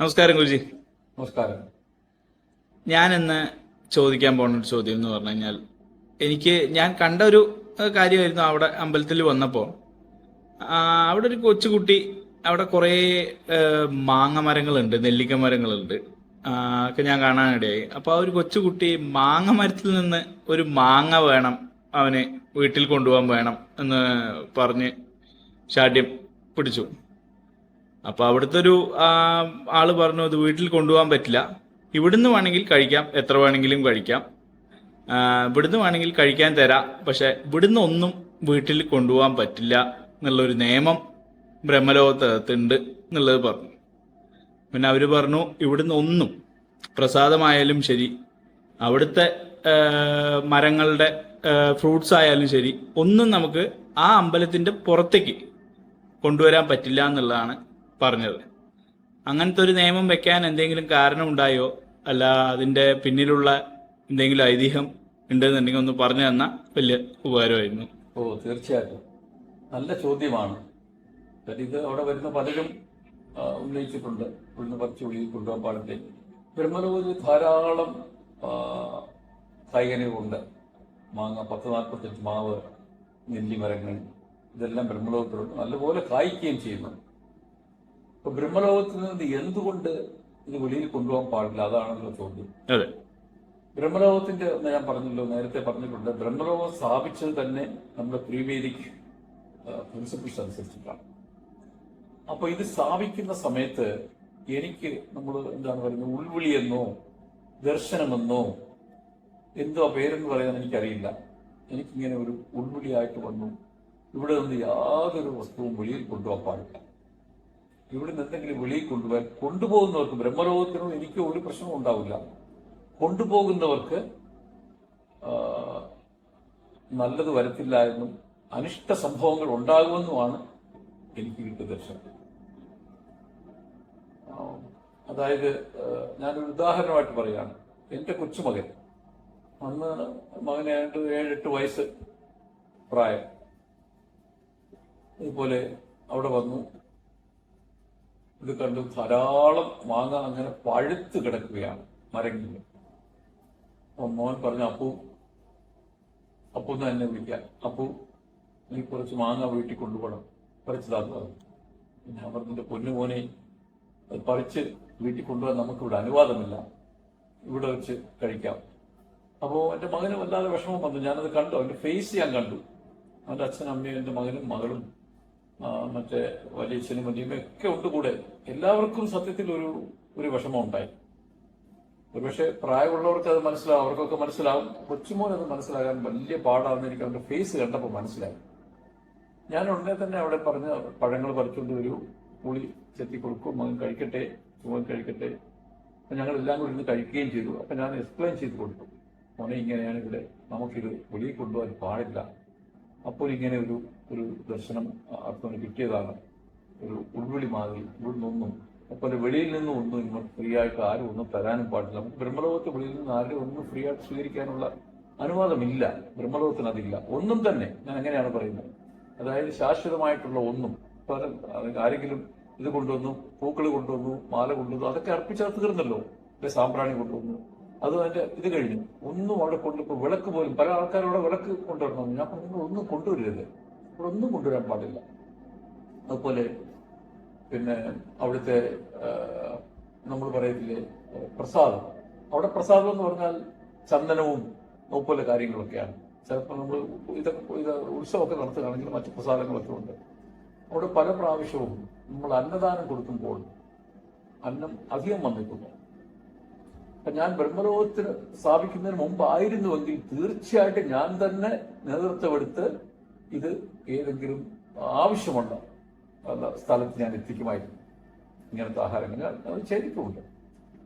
നമസ്കാരം ഗുരുജി. നമസ്കാരം. ഞാൻ ഇന്ന് ചോദിക്കാൻ പോകുന്ന ഒരു ചോദ്യം എന്ന് പറഞ്ഞു കഴിഞ്ഞാൽ, ഞാൻ കണ്ട ഒരു കാര്യമായിരുന്നു. അവിടെ അമ്പലത്തിൽ വന്നപ്പോൾ അവിടെ ഒരു കൊച്ചുകുട്ടി, അവിടെ കുറേ മാങ്ങ മരങ്ങളുണ്ട്, നെല്ലിക്ക മരങ്ങളുണ്ട്, ഒക്കെ ഞാൻ കാണാനിടയായി. അപ്പോൾ ആ ഒരു കൊച്ചുകുട്ടി മാങ്ങ മരത്തിൽ നിന്ന് ഒരു മാങ്ങ വേണം, അവന് വീട്ടിൽ കൊണ്ടുപോകാൻ വേണം എന്ന് പറഞ്ഞ് ശാഠ്യം പിടിച്ചു. അപ്പൊ അവിടുത്തെ ഒരു ആള് പറഞ്ഞു, അത് വീട്ടിൽ കൊണ്ടുപോകാൻ പറ്റില്ല, ഇവിടുന്ന് വേണമെങ്കിൽ കഴിക്കാം, എത്ര വേണമെങ്കിലും കഴിക്കാം, ഇവിടുന്ന് വേണമെങ്കിൽ കഴിക്കാൻ തരാം, പക്ഷെ ഇവിടുന്ന് ഒന്നും വീട്ടിൽ കൊണ്ടുപോകാൻ പറ്റില്ല എന്നുള്ളൊരു നിയമം ബ്രഹ്മലോകത്തുണ്ട് എന്നുള്ളത് പറഞ്ഞു. പിന്നെ അവര് പറഞ്ഞു, ഇവിടുന്ന് ഒന്നും, പ്രസാദമായാലും ശരി, അവിടുത്തെ മരങ്ങളുടെ ഫ്രൂട്ട്സ് ആയാലും ശരി, ഒന്നും നമുക്ക് ആ അമ്പലത്തിന്റെ പുറത്തേക്ക് കൊണ്ടുവരാൻ പറ്റില്ല എന്നുള്ളതാണ് പറഞ്ഞത്. അങ്ങനത്തെ ഒരു നിയമം വെക്കാൻ എന്തെങ്കിലും കാരണം ഉണ്ടായോ, അല്ല അതിന്റെ പിന്നിലുള്ള എന്തെങ്കിലും ഐതിഹ്യം ഉണ്ടെന്നുണ്ടെങ്കിൽ ഒന്ന് പറഞ്ഞു തന്നാൽ വലിയ ഉപകാരമായിരുന്നു. തീർച്ചയായിട്ടും നല്ല ചോദ്യമാണ്. ഇത് അവിടെ വരുന്ന പലരും ഉന്നയിച്ചിട്ടുണ്ട്, ഇവിടുന്ന് പറിച്ച് ഉള്ളിൽ കൊണ്ടുപോകാൻ പാടില്ലേ. ബ്രഹ്മലോകത്തിൽ ധാരാളം കായികനികളുണ്ട്. മാങ്ങ 10-45 മാവ്, നെല്ലിമരങ്ങൾ, ഇതെല്ലാം ബ്രഹ്മലോകത്തിലുണ്ട്. നല്ലപോലെ കായ്ക്കുകയും ചെയ്യുന്നു. അപ്പൊ ബ്രഹ്മലോകത്തിൽ നിന്ന് എന്തുകൊണ്ട് ഇത് വെളിയിൽ കൊണ്ടുപോകാൻ പാടില്ല, അതാണല്ലോ ചോദ്യം. അതെ, ബ്രഹ്മലോകത്തിന്റെ ഞാൻ പറഞ്ഞല്ലോ, നേരത്തെ പറഞ്ഞിട്ടുണ്ട്, ബ്രഹ്മലോകം സ്ഥാപിച്ചത് തന്നെ നമ്മുടെ പ്രീവേദിക് പ്രിൻസിപ്പിൾസ് അനുസരിച്ചിട്ടാണ്. അപ്പൊ ഇത് സ്ഥാപിക്കുന്ന സമയത്ത് എനിക്ക് നമ്മൾ എന്താണ് പറയുന്നത്, ഉൾവിളിയെന്നോ ദർശനമെന്നോ എന്തോ പേരെന്ന് പറയാൻ എനിക്കറിയില്ല. എനിക്കിങ്ങനെ ഒരു ഉൾവിളിയായിട്ട് വന്നു, ഇവിടെ നിന്ന് യാതൊരു വസ്തുവും വെളിയിൽ കൊണ്ടുപോകാൻ പാടില്ല. ഇവിടെ നിന്ന് എന്തെങ്കിലും വെളിയിൽ കൊണ്ടുപോകുന്നവർക്ക്, ബ്രഹ്മലോകത്തിനോ എനിക്കോ ഒരു പ്രശ്നവും ഉണ്ടാവില്ല. കൊണ്ടുപോകുന്നവർക്ക് നല്ലത് വരത്തില്ല എന്നും അനിഷ്ട സംഭവങ്ങൾ ഉണ്ടാകുമെന്നുമാണ് എനിക്ക് കിട്ടിയ ദർശനം. അതായത് ഞാനൊരു ഉദാഹരണമായിട്ട് പറയുകയാണ്. എൻ്റെ കൊച്ചുമകൻ, അന്ന് മകന് 7-8 വയസ്സ് പ്രായം, ഇതുപോലെ അവിടെ വന്നു. ഇത് കണ്ടു, ധാരാളം മാങ്ങ അങ്ങനെ പഴുത്ത് കിടക്കുകയാണ് മരങ്ങളിൽ. അപ്പൊ മോൻ പറഞ്ഞു, അപ്പൂന്ന് എന്നെ വിളിക്കാൻ, അപ്പു നീ കുറച്ച് മാങ്ങ വീട്ടിൽ കൊണ്ടുപോകണം, പറിച്ചു താന്നു. ഞാൻ പറഞ്ഞിട്ട്, പൊന്നു മോനെ, അത് പറിച്ച് വീട്ടിൽ കൊണ്ടുപോകാൻ നമുക്കിവിടെ അനുവാദമില്ല, ഇവിടെ വെച്ച് കഴിക്കാം. അപ്പോൾ എൻ്റെ മകന് വല്ലാതെ വിഷമം വന്നു. ഞാനത് കണ്ടു, അവൻ്റെ ഫേസ് ഞാൻ കണ്ടു. അവൻ്റെ അച്ഛനും അമ്മയും എൻ്റെ മകനും മകളും മറ്റേ വലിയച്ഛനും വലിയമ്മയും ഒക്കെ ഉണ്ട് കൂടെ. എല്ലാവർക്കും സത്യത്തിൽ ഒരു വിഷമം ഉണ്ടായി. ഒരുപക്ഷെ പ്രായമുള്ളവർക്ക് അത് മനസ്സിലാവും, അവർക്കൊക്കെ മനസ്സിലാവും. കൊച്ചുമോൻ അത് മനസ്സിലാകാൻ വലിയ പാടാണെന്ന് എനിക്ക് അവന്റെ ഫേസ് കണ്ടപ്പോൾ മനസ്സിലായി. ഞാൻ ഉടനെ തന്നെ അവിടെ പറഞ്ഞ് പഴങ്ങൾ പറിച്ചുകൊണ്ട് ഒരു പുളി ചെത്തി കൊടുക്കും, മകൻ കഴിക്കട്ടെ, മോൻ കഴിക്കട്ടെ. അപ്പൊ ഞങ്ങൾ എല്ലാം കൂടി ഇരുന്ന് കഴിക്കുകയും ചെയ്തു. അപ്പൊ ഞാൻ എക്സ്പ്ലെയിൻ ചെയ്ത് കൊടുത്തു, മോനെ ഇങ്ങനെയാണ് ഇവിടെ, നമുക്കിത് വെളിയിൽ കൊണ്ടുപോകാൻ പാടില്ല. അപ്പോൾ ഇങ്ങനെ ഒരു ദർശനം അർത്ഥത്തിന് കിട്ടിയതാണ്, ഒരു ഉൾവിളി മാറി. ഇവിടുന്നൊന്നും, അതുപോലെ വെളിയിൽ നിന്നും ഒന്നും ഇങ്ങോട്ട് ഫ്രീ ആയിട്ട് ആരും ഒന്നും തരാനും പാടില്ല. നമുക്ക് ബ്രഹ്മലോകത്തെ വെളിയിൽ നിന്ന് ആരും ഒന്നും ഫ്രീ ആയിട്ട് സ്വീകരിക്കാനുള്ള അനുവാദമില്ല. ബ്രഹ്മലോകത്തിന് അതില്ല, ഒന്നും തന്നെ. ഞാൻ എങ്ങനെയാണ് പറയുന്നത്, അതായത് ശാശ്വതമായിട്ടുള്ള ഒന്നും. ആരെങ്കിലും ഇത് കൊണ്ടുവന്നു, പൂക്കൾ കൊണ്ടുവന്നു, മാല കൊണ്ടുവന്നു, അതൊക്കെ അർപ്പിച്ചാൽ തീർന്നല്ലോ. സാമ്പ്രാണി കൊണ്ടുവന്നു, അത് അതിന്റെ ഇത് കഴിഞ്ഞു. ഒന്നും അവിടെ ഇപ്പൊ വിളക്ക് പോലും, പല ആൾക്കാരോടെ വിളക്ക് കൊണ്ടുവരണം. ഞാൻ പറഞ്ഞു, ഒന്നും കൊണ്ടുവരരുത്, ഇവിടെ ഒന്നും കൊണ്ടുവരാൻ പാടില്ല. അതുപോലെ പിന്നെ അവിടുത്തെ നമ്മൾ പറയത്തില്ലേ പ്രസാദം, അവിടെ പ്രസാദം എന്ന് പറഞ്ഞാൽ ചന്ദനവും അതുപോലെ കാര്യങ്ങളൊക്കെയാണ്. ചിലപ്പോൾ നമ്മൾ ഇത് ഉത്സവമൊക്കെ നടത്തുകയാണെങ്കിൽ മറ്റു പ്രസാദങ്ങളൊക്കെ ഉണ്ട്. അവിടെ പല പ്രാവശ്യവും നമ്മൾ അന്നദാനം കൊടുക്കുമ്പോൾ അന്നം അധികം വന്നിട്ടുണ്ട്. അപ്പൊ ഞാൻ ബ്രഹ്മലോകത്തിന് സ്ഥാപിക്കുന്നതിന് മുമ്പായിരുന്നുവെങ്കിൽ തീർച്ചയായിട്ടും ഞാൻ തന്നെ നേതൃത്വമെടുത്ത് ഇത് ഏതെങ്കിലും ആവശ്യമുള്ള സ്ഥലത്ത് ഞാൻ എത്തിക്കുമായിരുന്നു. ഇങ്ങനത്തെ ആഹാരങ്ങൾ ഞാൻ അത് ചെയ്തിട്ടുമുണ്ട്.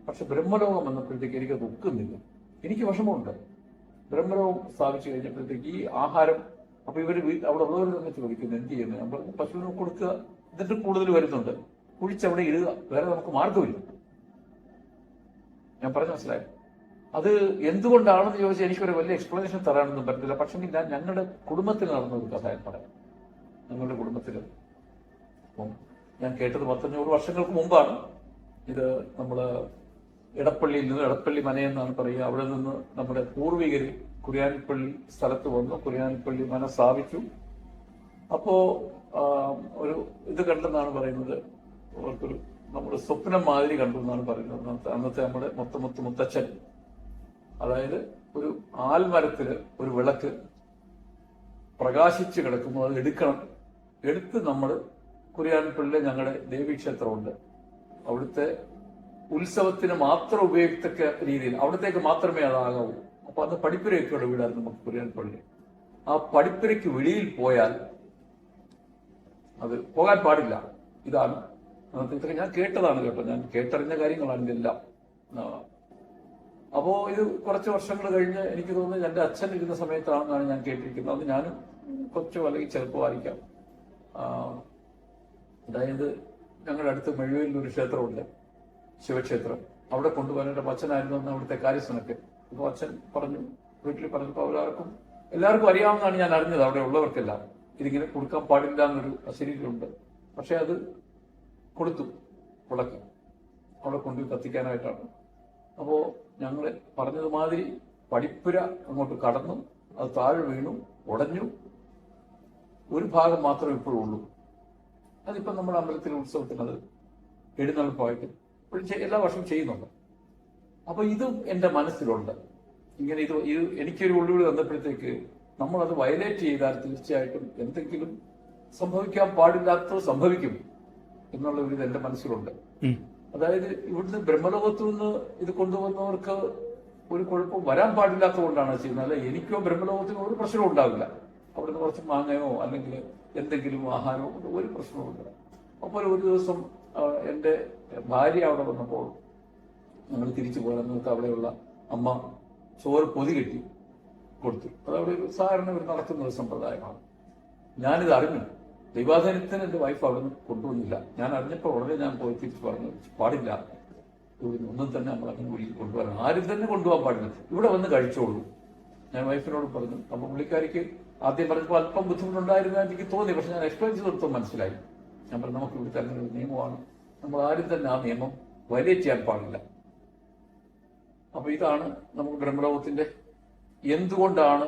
പക്ഷെ ബ്രഹ്മലോകം വന്നപ്പോഴത്തേക്ക് എനിക്കത് ഒക്കുന്നില്ല, എനിക്ക് വിഷമമുണ്ട്. ബ്രഹ്മലോകം സ്ഥാപിച്ചു കഴിഞ്ഞപ്പോഴത്തേക്ക് ഈ ആഹാരം, അപ്പൊ ഇവര് അവിടെ ഉള്ളവർ തന്നെ ചോദിക്കുന്നു, എന്ത് ചെയ്യുന്നു? ഞാൻ പറഞ്ഞു, പശുവിന് കൊടുക്കുക, എന്നിട്ട് കൂടുതൽ വരുന്നുണ്ട്, കുഴിച്ചവിടെ ഇടുക, വേറെ നമുക്ക് മാർഗമില്ല. ഞാൻ പറഞ്ഞു മനസ്സിലായി. അത് എന്തുകൊണ്ടാണെന്ന് ചോദിച്ചാൽ എനിക്കൊരു വലിയ എക്സ്പ്ലനേഷൻ തരാനൊന്നും പറ്റില്ല. പക്ഷെ ഞാൻ ഞങ്ങളുടെ കുടുംബത്തിൽ നടന്ന ഒരു കഥ ഞാൻ പറയാം. ഞങ്ങളുടെ കുടുംബത്തിൽ ഞാൻ കേട്ടത് 100-100 വർഷങ്ങൾക്ക് മുമ്പാണ്. ഇത് നമ്മള് എടപ്പള്ളിയിൽ നിന്ന്, എടപ്പള്ളി മനയെന്നാണ് പറയുക, അവിടെ നിന്ന് നമ്മുടെ പൂർവികര് കുറിയാനിപ്പള്ളി സ്ഥലത്ത് വന്നു, കുറിയാനിപ്പള്ളി മന സ്ഥാപിച്ചു. അപ്പോ ഒരു ഇത് കണ്ടെന്നാണ് പറയുന്നത്, അവർക്കൊരു നമ്മുടെ സ്വപ്നം മാതിരി കണ്ടു എന്നാണ് പറയുന്നത്. അന്നത്തെ നമ്മുടെ മുത്തച്ഛൻ, അതായത് ഒരു ആൽമരത്തില് ഒരു വിളക്ക് പ്രകാശിച്ച് കിടക്കുമ്പോൾ അത് എടുക്കണം, എടുത്ത് നമ്മൾ കുറിയാനിപ്പള്ളിയിലെ ഞങ്ങളുടെ ദേവീക്ഷേത്രമുണ്ട്, അവിടുത്തെ ഉത്സവത്തിന് മാത്രം ഉപയുക്തക്ക രീതിയിൽ അവിടത്തേക്ക് മാത്രമേ അതാകാവൂ. അപ്പൊ അന്ന് പടിപ്പുരയൊക്കെയുള്ള വീടായിരുന്നു നമുക്ക് കുറിയാനിപ്പള്ളി. ആ പടിപ്പുരയ്ക്ക് വെളിയിൽ പോയാൽ അത് പോകാൻ പാടില്ല. ഇതാണ് ഇതൊക്കെ ഞാൻ കേട്ടതാണ് കേട്ടോ, ഞാൻ കേട്ടറിഞ്ഞ കാര്യങ്ങളാണ് ഇതെല്ലാം. അപ്പോ ഇത് കുറച്ച് വർഷങ്ങൾ കഴിഞ്ഞ് എനിക്ക് തോന്നുന്നത് എന്റെ അച്ഛൻ ഇരുന്ന സമയത്താണെന്നാണ് ഞാൻ കേട്ടിരിക്കുന്നത്. അത് ഞാനും കുറച്ചോ അല്ലെങ്കിൽ ചിലപ്പോൾ ആയിരിക്കാം. അതായത് ഞങ്ങളുടെ അടുത്ത് മെഴുവയിൽ ഒരു ക്ഷേത്രമുണ്ട്, ശിവക്ഷേത്രം. അവിടെ കൊണ്ടുപോകാനായിട്ട് അച്ഛനായിരുന്നു അന്ന് അവിടുത്തെ കാര്യസ്ഥനൊക്കെ. അപ്പോൾ അച്ഛൻ പറഞ്ഞു, വീട്ടിൽ പറഞ്ഞപ്പോൾ എല്ലാവർക്കും അറിയാവുന്നതാണ്, ഞാൻ അറിഞ്ഞത് അവിടെ ഉള്ളവർക്കെല്ലാം ഇതിങ്ങനെ കൊടുക്കാൻ പാടില്ല എന്നൊരു അശരീരമുണ്ട്. പക്ഷെ അത് കൊടുത്തു, വിളക്ക് അവിടെ കൊണ്ടുപോയി കത്തിക്കാനായിട്ടാണ്. അപ്പോ ഞങ്ങള് പറഞ്ഞതുമാതിരി പടിപ്പുര അങ്ങോട്ട് കടന്നു, അത് താഴെ വീണു, ഉടഞ്ഞു. ഒരു ഭാഗം മാത്രമേ ഇപ്പോഴും ഉള്ളൂ. അതിപ്പം നമ്മുടെ അമ്പലത്തിലെ ഉത്സവത്തിന് അത് എഴുന്നള്ളിപ്പായിട്ട് എല്ലാ വർഷവും ചെയ്യുന്നുണ്ട്. അപ്പൊ ഇതും എന്റെ മനസ്സിലുണ്ട്. ഇങ്ങനെ ഇത് എനിക്കൊരു ഉള്ളുവിളി വന്നപ്പോഴത്തേക്ക് നമ്മളത് വയലേറ്റ് ചെയ്താൽ തീർച്ചയായിട്ടും എന്തെങ്കിലും സംഭവിക്കാൻ പാടില്ലാത്തത് സംഭവിക്കും എന്നുള്ള ഒരു ഇത് എന്റെ മനസ്സിലുണ്ട്. അതായത് ഇവിടുന്ന് ബ്രഹ്മലോകത്തു നിന്ന് ഇത് കൊണ്ടുവന്നവർക്ക് ഒരു കുഴപ്പം വരാൻ പാടില്ലാത്തത് കൊണ്ടാണ് ചെയ്യുന്നത്. അല്ല, എനിക്കോ ബ്രഹ്മലോകത്തിനോ ഒരു പ്രശ്നവും ഉണ്ടാവില്ല. അവിടുന്ന് കുറച്ച് മാങ്ങയോ അല്ലെങ്കിൽ എന്തെങ്കിലും ആഹാരമോ ഒരു പ്രശ്നവുമില്ല. അപ്പോൾ ഒരു ദിവസം എന്റെ ഭാര്യ അവിടെ വന്നപ്പോൾ ഞങ്ങൾ തിരിച്ചു പോരാൻ നമുക്ക് അവിടെയുള്ള അമ്മ ചോറ് പൊതി കെട്ടി കൊടുത്തു. അതവിടെ ഒരു സാധാരണ ഒരു നടത്തുന്ന ഒരു സമ്പ്രദായമാണ്. ഞാനിത് അറിഞ്ഞു. ദൈവാധീനത്തിന് എന്റെ വൈഫ് അവിടെ നിന്ന് കൊണ്ടുവന്നില്ല. ഞാൻ അറിഞ്ഞപ്പോൾ ഉടനെ ഞാൻ പോയി തിരിച്ചു പറഞ്ഞു, പാടില്ല, ഇവിടെ ഒന്നും തന്നെ നമ്മൾ അങ്ങനെ വീട്ടിൽ കൊണ്ടുവരാൻ, ആരും തന്നെ കൊണ്ടുപോകാൻ പാടില്ല, ഇവിടെ വന്ന് കഴിച്ചോളൂ. ഞാൻ വൈഫിനോട് പറഞ്ഞു. അപ്പൊ പുള്ളിക്കാരിക്ക് ആദ്യം പറഞ്ഞപ്പോൾ അല്പം ബുദ്ധിമുട്ടുണ്ടായിരുന്നു എനിക്ക് തോന്നി. പക്ഷെ ഞാൻ എക്സ്പ്ലെയിൻ ചെയ്ത് കൊടുത്തപ്പോൾ മനസ്സിലായി. ഞാൻ പറഞ്ഞു, നമുക്ക് ഇവിടുത്തെ അങ്ങനെ ഒരു നിയമമാണ്, നമ്മൾ ആരും തന്നെ ആ നിയമം വയലേറ്റ് ചെയ്യാൻ പാടില്ല. അപ്പൊ ഇതാണ് നമുക്ക് ബ്രഹ്മലോകത്തിന്റെ എന്തുകൊണ്ടാണ്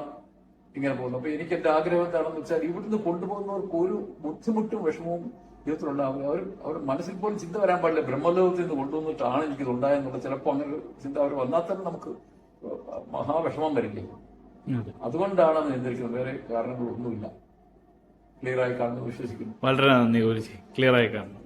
ഇങ്ങനെ പോകുന്നത്. അപ്പൊ എനിക്ക് എന്റെ ആഗ്രഹം എന്താണെന്ന് വെച്ചാൽ, ഇവിടുന്ന് കൊണ്ടുപോകുന്നവർക്ക് ഒരു ബുദ്ധിമുട്ടും വിഷമവും ജീവിതത്തിലുണ്ടാവില്ല. അവർ മനസ്സിൽ പോലും ചിന്ത വരാൻ പാടില്ല, ബ്രഹ്മലോകത്തിൽ നിന്ന് കൊണ്ടുവന്നിട്ടാണ് എനിക്കിത് ഉണ്ടായെന്നുള്ളത്. ചിലപ്പോൾ അങ്ങനെ ഒരു ചിന്ത അവർ വന്നാൽ തന്നെ നമുക്ക് മഹാവിഷമം വരില്ലേ. അതുകൊണ്ടാണ് അത് നിയന്ത്രിക്കുന്നത്, വേറെ കാരണങ്ങളൊന്നുമില്ല. ക്ലിയർ ആയി കാണുന്നു വിശ്വസിക്കുന്നു. വളരെ നന്ദി ഗുരുജി, ക്ലിയർ ആയി കാണുന്നു.